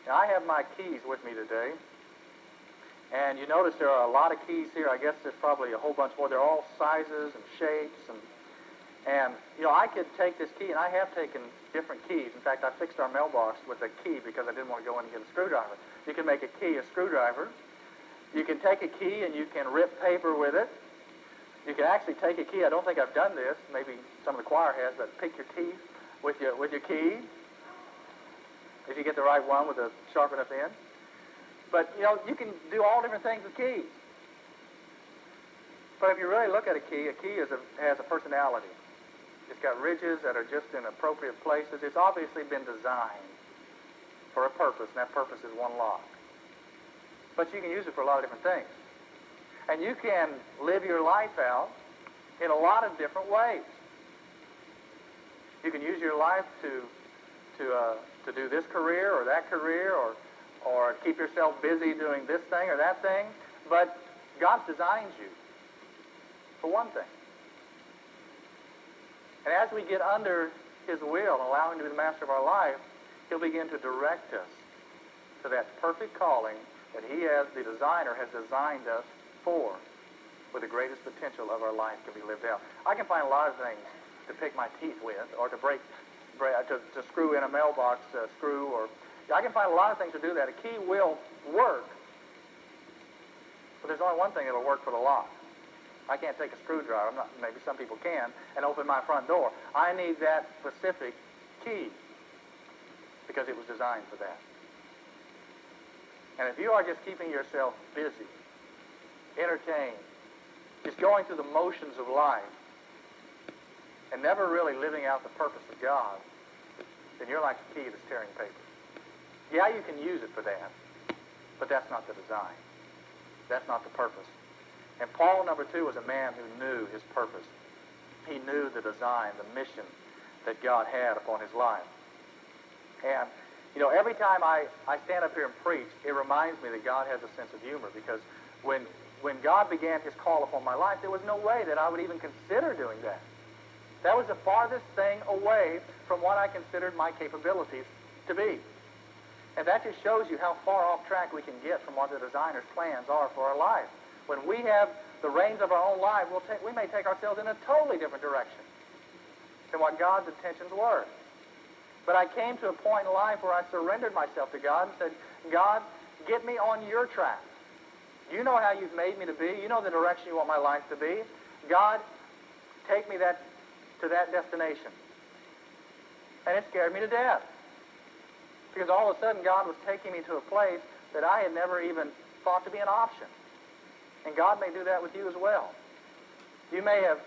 Now, I have my keys with me today, and you notice there are a lot of keys here. I guess there's probably a whole bunch more. They're all sizes and shapes, and I could take this key, and I have taken different keys. In fact, I fixed our mailbox with a key because I didn't want to go in and get a screwdriver. You can make a key a screwdriver. You can take a key and you can rip paper with it. You can actually take a key. I don't think I've done this. Maybe some of the choir has, but pick your teeth with your key, if you get the right one with a sharp enough end. But, you can do all different things with keys. But if you really look at a key has a personality. It's got ridges that are just in appropriate places. It's obviously been designed for a purpose, and that purpose is one lock. But you can use it for a lot of different things. And you can live your life out in a lot of different ways. You can use your life to do this career or that career, or keep yourself busy doing this thing or that thing. But God's designed you for one thing. And as we get under His will and allow Him to be the master of our life, He'll begin to direct us to that perfect calling that He, as the designer, has designed us for, where the greatest potential of our life can be lived out. I can find a lot of things to pick my teeth with, or to to screw in a mailbox screw, or I can find a lot of things to do that. A key will work, but there's only one thing that'll work for the lock. I can't take a screwdriver, maybe some people can, and open my front door. I need that specific key because it was designed for that. And if you are just keeping yourself busy, entertained, just going through the motions of life, and never really living out the purpose of God, then you're like a key that's tearing paper. Yeah, you can use it for that, but that's not the design. That's not the purpose. And Paul, number 2, was a man who knew his purpose. He knew the design, the mission that God had upon his life. And, every time I stand up here and preach, it reminds me that God has a sense of humor, because when God began His call upon my life, there was no way that I would even consider doing that. That was the farthest thing away from what I considered my capabilities to be. And that just shows you how far off track we can get from what the designer's plans are for our life. When we have the reins of our own life, we may take ourselves in a totally different direction than what God's intentions were. But I came to a point in life where I surrendered myself to God and said, God, get me on your track. You know how you've made me to be. You know the direction you want my life to be. God, take me to that destination. And it scared me to death. Because all of a sudden God was taking me to a place that I had never even thought to be an option. And God may do that with you as well. You may have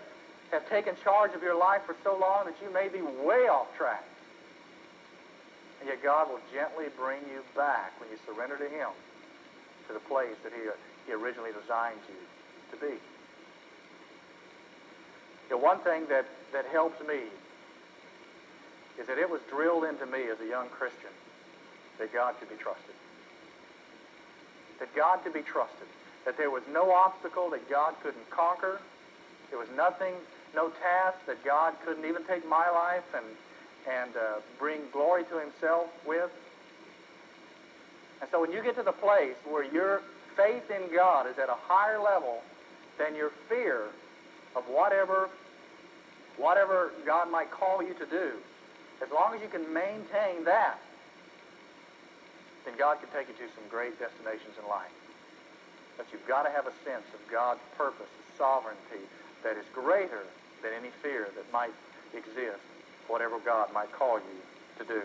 taken charge of your life for so long that you may be way off track. And yet God will gently bring you back when you surrender to Him to the place that He originally designed you to be. One thing that helps me is that it was drilled into me as a young Christian that God could be trusted. That God could be trusted. That there was no obstacle that God couldn't conquer. There was nothing, no task that God couldn't even take my life and bring glory to Himself with. And so when you get to the place where your faith in God is at a higher level than your fear of whatever God might call you to do, as long as you can maintain that, then God can take you to some great destinations in life. But you've got to have a sense of God's purpose, His sovereignty, that is greater than any fear that might exist, whatever God might call you to do.